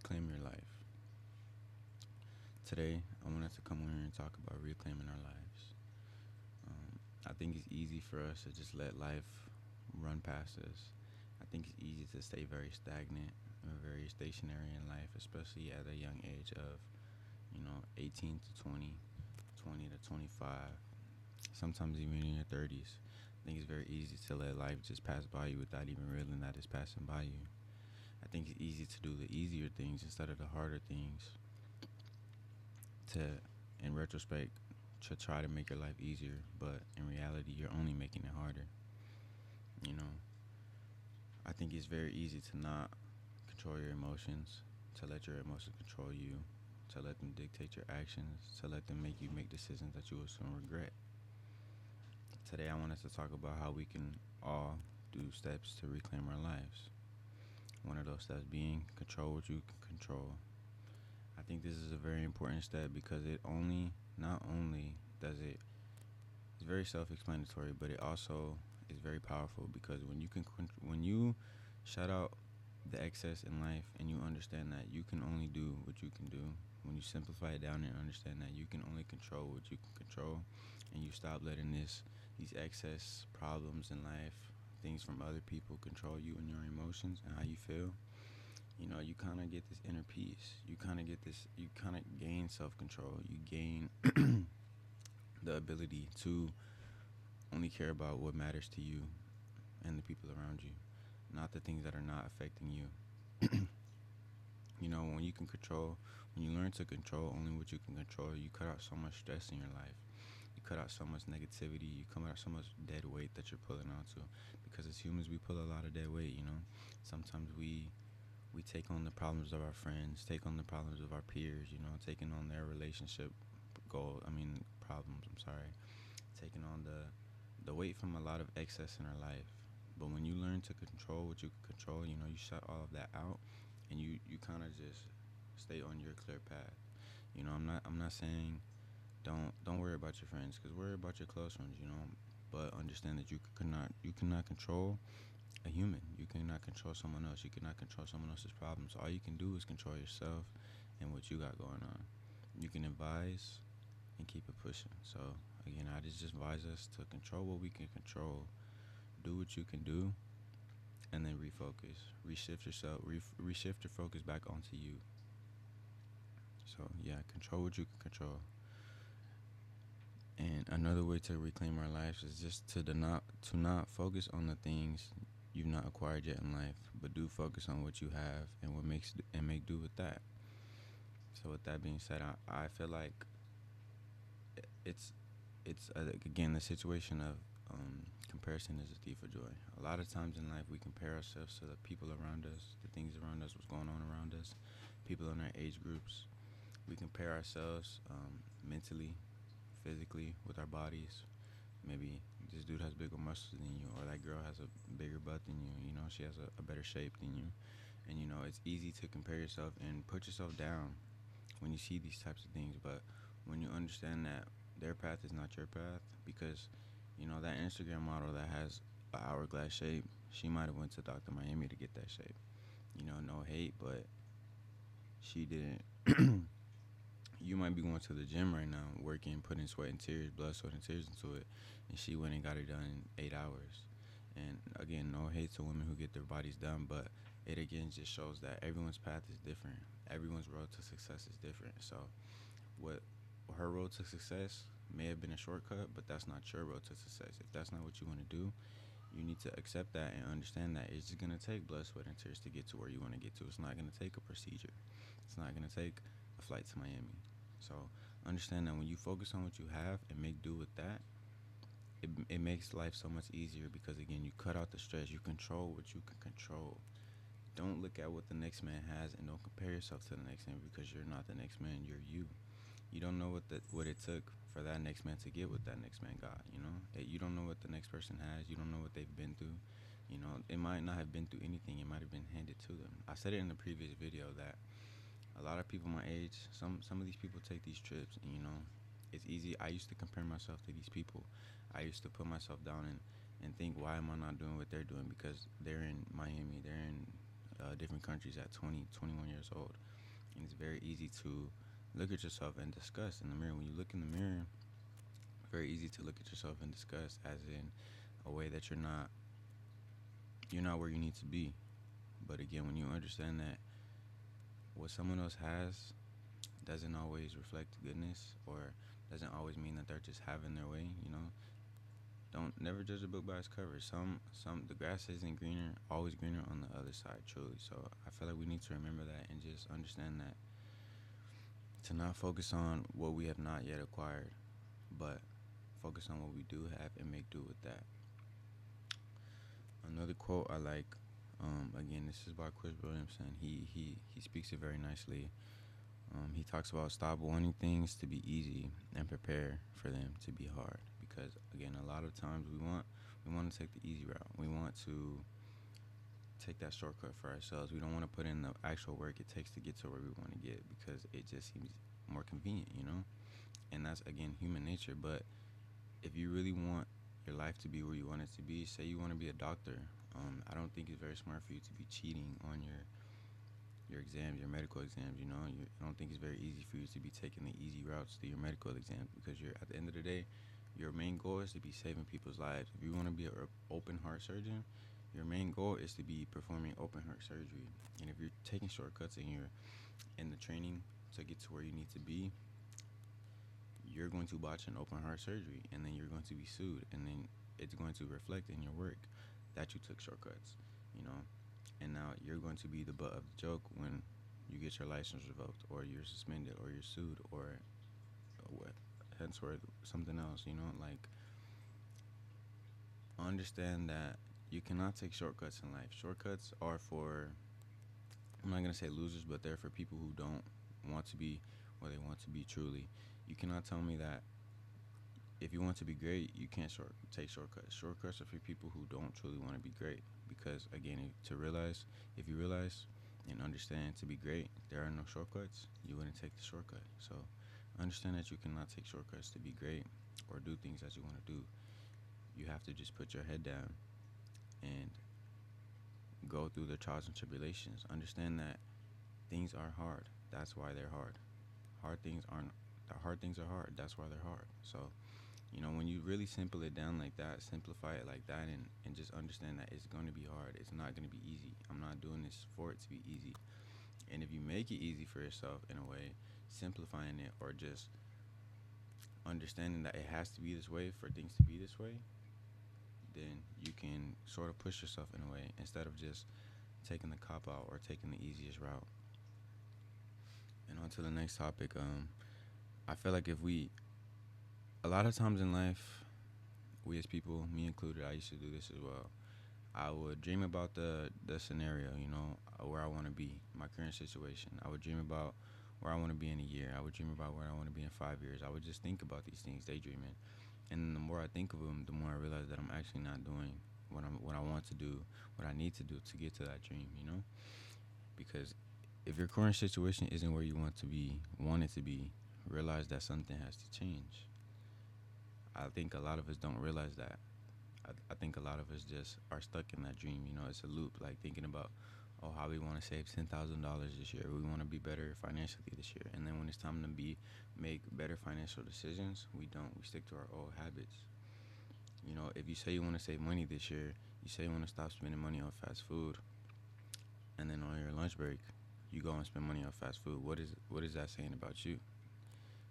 Reclaim your life. Today, I wanted to come on here and talk about reclaiming our lives. I think it's easy for us to just let life run past us. I think it's easy to stay very stagnant and very stationary in life, especially at a young age of, 18 to 20, 20 to 25, sometimes even in your 30s. I think it's very easy to let life just pass by you without even realizing that it's passing by you. I think it's easy to do the easier things instead of the harder things to, in retrospect, to try to make your life easier, but in reality, you're only making it harder. You know, I think it's very easy to not control your emotions, to let your emotions control you, to let them dictate your actions, to let them make you make decisions that you will soon regret. Today, I want us to talk about how we can all do steps to reclaim our lives. One of those steps being control what you can control. I think this is a very important step because not only does it's very self-explanatory, but it also is very powerful because when you shut out the excess in life and you understand that you can only do what you can do, when you simplify it down and understand that you can only control what you can control, and you stop letting these excess problems in life, things from other people control you and your emotions and how you feel, you kind of get this inner peace. You kind of gain self control. You gain the ability to only care about what matters to you and the people around you, not the things that are not affecting you. When you can control, when you learn to control only what you can control, you cut out so much stress in your life. You cut out so much negativity. You cut out so much dead weight that you're pulling onto. Because as humans, we pull a lot of dead weight. Sometimes we take on the problems of our friends, take on the problems of our peers, taking on their relationship problems, I'm sorry, taking on the weight from a lot of excess in our life. But when you learn to control what you can control, you shut all of that out and you kind of just stay on your clear path. I'm not saying don't worry about your friends, because worry about your close ones, but understand that you cannot control a human. You cannot control someone else. You cannot control someone else's problems. All you can do is control yourself and what you got going on. You can advise and keep it pushing. So again, I just advise us to control what we can control, do what you can do, and then refocus, reshift yourself, reshift your focus back onto you. So yeah, control what you can control. And another way to reclaim our lives is just to not focus on the things you've not acquired yet in life, but do focus on what you have and make do with that. So with that being said, I feel like it's again, the situation of comparison is a thief of joy. A lot of times in life we compare ourselves to the people around us, the things around us, what's going on around us, people in our age groups. We compare ourselves mentally, physically, with our bodies. Maybe this dude has bigger muscles than you, or that girl has a bigger butt than you. She has a better shape than you. And it's easy to compare yourself and put yourself down when you see these types of things. But when you understand that their path is not your path, because that Instagram model that has an hourglass shape, she might have went to Dr. Miami to get that shape. No hate, but she didn't. You might be going to the gym right now, working, putting sweat and tears, blood, sweat, and tears into it, and she went and got it done in 8 hours. And again, no hate to women who get their bodies done, but it again just shows that everyone's path is different. Everyone's road to success is different. So, what her road to success may have been a shortcut, but that's not your road to success. If that's not what you want to do, you need to accept that and understand that it's just gonna take blood, sweat, and tears to get to where you want to get to. It's not gonna take a procedure. It's not gonna take a flight to Miami. So understand that when you focus on what you have and make do with that, it makes life so much easier because again, you cut out the stress. You control what you can control. Don't look at what the next man has and don't compare yourself to the next man, because you're not the next man. You're you. You don't know what it took for that next man to get what that next man got. You don't know what the next person has. You don't know what they've been through. It might not have been through anything. It might have been handed to them. I said it in the previous video that a lot of people my age, some of these people take these trips, and it's easy. I used to compare myself to these people. I used to put myself down and think, why am I not doing what they're doing? Because they're in Miami, they're in different countries at 20, 21 years old. And it's very easy to look at yourself and disgust in the mirror. When you look in the mirror, very easy to look at yourself and disgust, as in a way that you're not where you need to be. But again, when you understand that what someone else has doesn't always reflect goodness, or doesn't always mean that they're just having their way, don't never judge a book by its cover. Some the grass isn't greener always greener on the other side, truly. So I feel like we need to remember that and just understand that, to not focus on what we have not yet acquired, but focus on what we do have and make do with that. Another quote I like, again, this is by Chris Williamson. He speaks it very nicely. He talks about stop wanting things to be easy and prepare for them to be hard. Because again, a lot of times we want to take the easy route. We want to take that shortcut for ourselves. We don't want to put in the actual work it takes to get to where we want to get, because it just seems more convenient. And that's again human nature. But if you really want your life to be where you want it to be, say you want to be a doctor, I don't think it's very smart for you to be cheating on your exams, your medical exams. I don't think it's very easy for you to be taking the easy routes to your medical exams, because you're at the end of the day, your main goal is to be saving people's lives. If you want to be an open heart surgeon, your main goal is to be performing open heart surgery. And if you're taking shortcuts and you're in the training to get to where you need to be, you're going to botch an open heart surgery, and then you're going to be sued, and then it's going to reflect in your work that you took shortcuts, and now you're going to be the butt of the joke when you get your license revoked, or you're suspended, or you're sued, or what, henceforth something else. Like, understand that you cannot take shortcuts in life. Shortcuts are for, I'm not gonna say losers, but they're for people who don't want to be where they want to be truly. You cannot tell me that if you want to be great, you can't take shortcuts. Shortcuts are for people who don't truly want to be great. Because again, if you realize and understand, to be great, there are no shortcuts, you wouldn't take the shortcut. So understand that you cannot take shortcuts to be great or do things that you want to do. You have to just put your head down and go through the trials and tribulations. Understand that things are hard. That's why they're hard. Hard things aren't. The hard things are hard. That's why they're hard. So, when you really simplify it down like that, simplify it like that, and just understand that it's going to be hard. It's not going to be easy. I'm not doing this for it to be easy. And if you make it easy for yourself in a way, simplifying it, or just understanding that it has to be this way for things to be this way, then you can sort of push yourself in a way, instead of just taking the cop out or taking the easiest route. And on to the next topic. I feel like a lot of times in life, we as people, me included, I used to do this as well. I would dream about the scenario, where I want to be, my current situation. I would dream about where I want to be in a year. I would dream about where I want to be in 5 years. I would just think about these things, daydreaming. And then the more I think of them, the more I realize that I'm actually not doing what I want to do, what I need to do to get to that dream, Because if your current situation isn't where you want it to be, realize that something has to change. I think a lot of us don't realize that. I think a lot of us just are stuck in that dream. It's a loop, like thinking about, how we want to save $10,000 this year. We want to be better financially this year. And then when it's time to make better financial decisions, we don't. We stick to our old habits. If you say you want to save money this year, you say you want to stop spending money on fast food, and then on your lunch break, you go and spend money on fast food. What is that saying about you?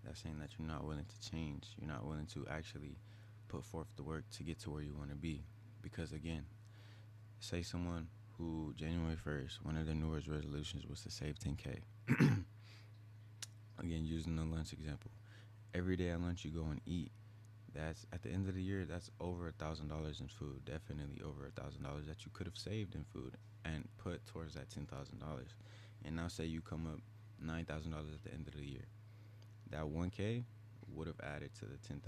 That's saying that you're not willing to change. You're not willing to actually put forth the work to get to where you want to be. Because again, say someone who January 1st, one of their New Year's resolutions was to save 10K. Again, using the lunch example. Every day at lunch you go and eat. That's, at the end of the year, that's over $1,000 in food. Definitely over $1,000 that you could have saved in food and put towards that $10,000. And now say you come up $9,000 at the end of the year. That 1K would have added to the 10,000,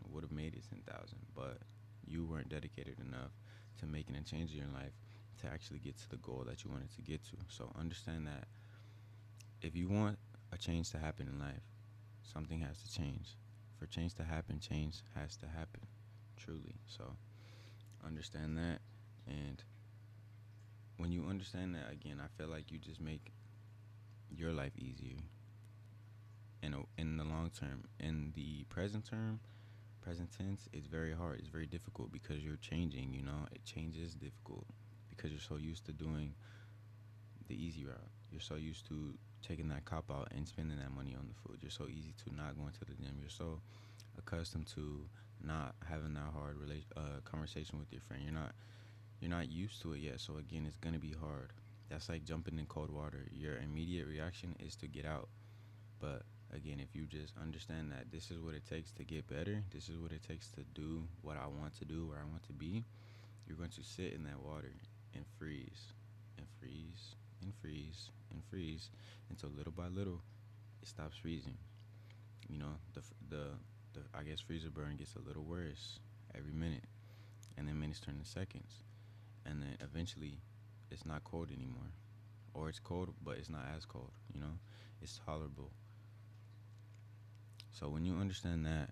would have made it 10,000, but you weren't dedicated enough to making a change in your life to actually get to the goal that you wanted to get to. So understand that if you want a change to happen in life, something has to change. For change to happen, change has to happen, truly. So understand that, and when you understand that, again, I feel like you just make your life easier. In the long term, in the present tense, it's very hard. It's very difficult because you're changing. It changes difficult because you're so used to doing the easy route. You're so used to taking that cop out and spending that money on the food. You're so easy to not going to the gym. You're so accustomed to not having that hard conversation with your friend. You're not used to it yet. So again, it's gonna be hard. That's like jumping in cold water. Your immediate reaction is to get out. But again, if you just understand that this is what it takes to get better, this is what it takes to do what I want to do, where I want to be, you're going to sit in that water and freeze and freeze and freeze and freeze until little by little it stops freezing. The I guess freezer burn gets a little worse every minute, and then minutes turn to seconds, and then eventually it's not cold anymore, or it's cold but it's not as cold. It's tolerable. So when you understand that,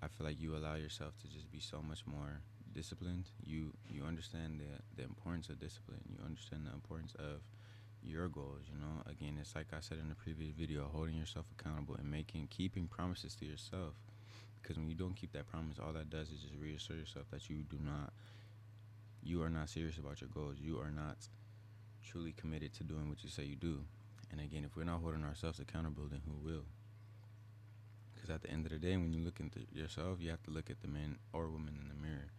I feel like you allow yourself to just be so much more disciplined. You understand the importance of discipline. You understand the importance of your goals. Again, it's like I said in the previous video, holding yourself accountable and keeping promises to yourself. Because when you don't keep that promise, all that does is just reassure yourself that you are not serious about your goals. You are not truly committed to doing what you say you do. And again, if we're not holding ourselves accountable, then who will? Because at the end of the day, when you look into yourself, you have to look at the man or woman in the mirror.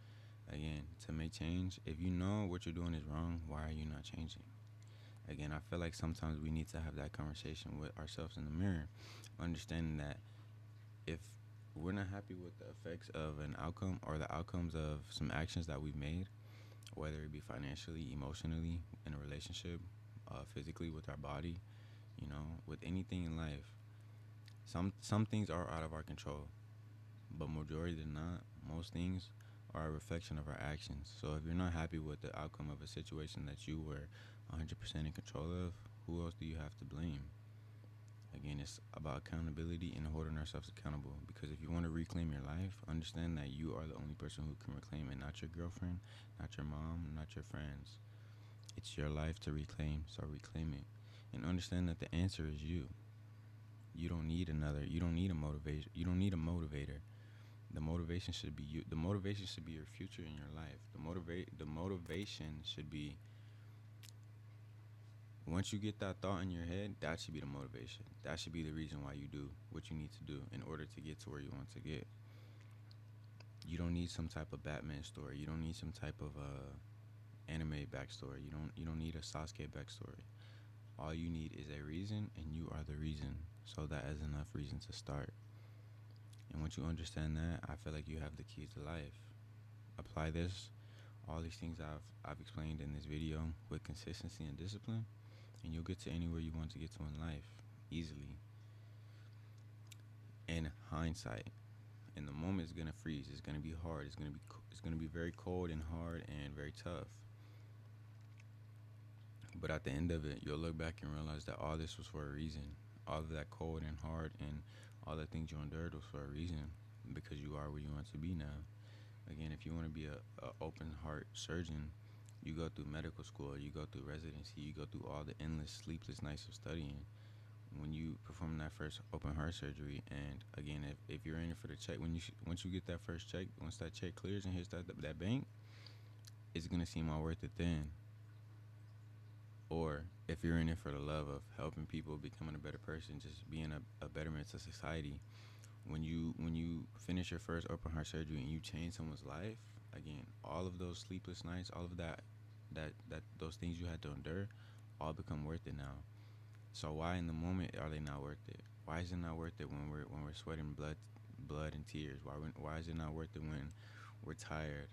Again, to make change, if you know what you're doing is wrong, why are you not changing? Again, I feel like sometimes we need to have that conversation with ourselves in the mirror, understanding that if we're not happy with the effects of an outcome or the outcomes of some actions that we've made, whether it be financially, emotionally, in a relationship, physically with our body, with anything in life, some things are out of our control, but majority than not, most things are a reflection of our actions. So if you're not happy with the outcome of a situation that you were 100% in control of, who else do you have to blame? Again, it's about accountability and holding ourselves accountable. Because if you want to reclaim your life, understand that you are the only person who can reclaim it, not your girlfriend, not your mom, not your friends. It's your life to reclaim, so reclaim it. And understand that the answer is you. You don't need a motivation. You don't need a motivator. The motivation should be you. The motivation should be your future in your life. The motivation should be, once you get that thought in your head, that should be the motivation. That should be the reason why you do what you need to do in order to get to where you want to get. You don't need some type of Batman story. You don't need some type of anime backstory. You don't need a Sasuke backstory. All you need is a reason, and you are the reason. So that is enough reason to start. And once you understand that, I feel like you have the keys to life. Apply all these things I've explained in this video with consistency and discipline, and you'll get to anywhere you want to get to in life easily. In hindsight, in the moment, it's gonna freeze. It's gonna be hard. It's gonna be very cold and hard and very tough. But at the end of it, you'll look back and realize that all this was for a reason. All of that cold and hard and all the things you endured was for a reason, because you are where you want to be now. Again, if you want to be a open heart surgeon, you go through medical school, you go through residency, you go through all the endless sleepless nights of studying. When you perform that first open heart surgery, and again, if you're in it for the check, once you get that first check, once that check clears and hits that bank, it's gonna seem all worth it then. Or if you're in it for the love of helping people, becoming a better person, just being a betterment to society, when you finish your first open heart surgery and you change someone's life, again, all of those sleepless nights, all of that those things you had to endure, all become worth it now. So why in the moment are they not worth it? Why is it not worth it when we're sweating blood and tears? Why is it not worth it when we're tired?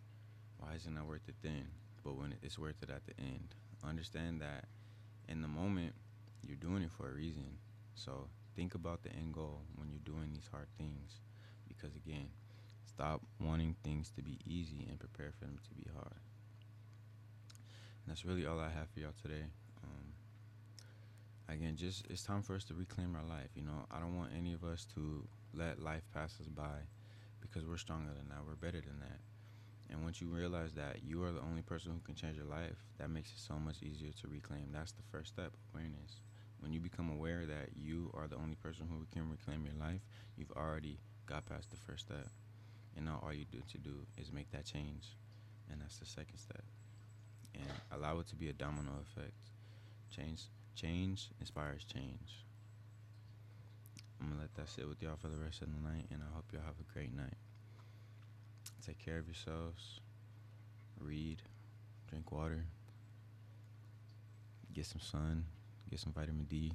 Why is it not worth it then? But when it's worth it at the end. Understand that in the moment, you're doing it for a reason. So think about the end goal when you're doing these hard things. Because again, stop wanting things to be easy and prepare for them to be hard. And that's really all I have for y'all today. Again, it's time for us to reclaim our life. I don't want any of us to let life pass us by because we're stronger than that. We're better than that. And once you realize that you are the only person who can change your life, that makes it so much easier to reclaim. That's the first step, awareness. When you become aware that you are the only person who can reclaim your life, you've already got past the first step. And now all you do to do is make that change. And that's the second step. And allow it to be a domino effect. Change inspires change. I'm gonna let that sit with y'all for the rest of the night, and I hope y'all have a great night. Take care of yourselves. Read, drink water, get some sun, get some vitamin D,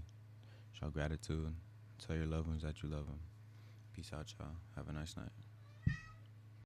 show gratitude, tell your loved ones that you love them. Peace out, y'all. Have a nice night.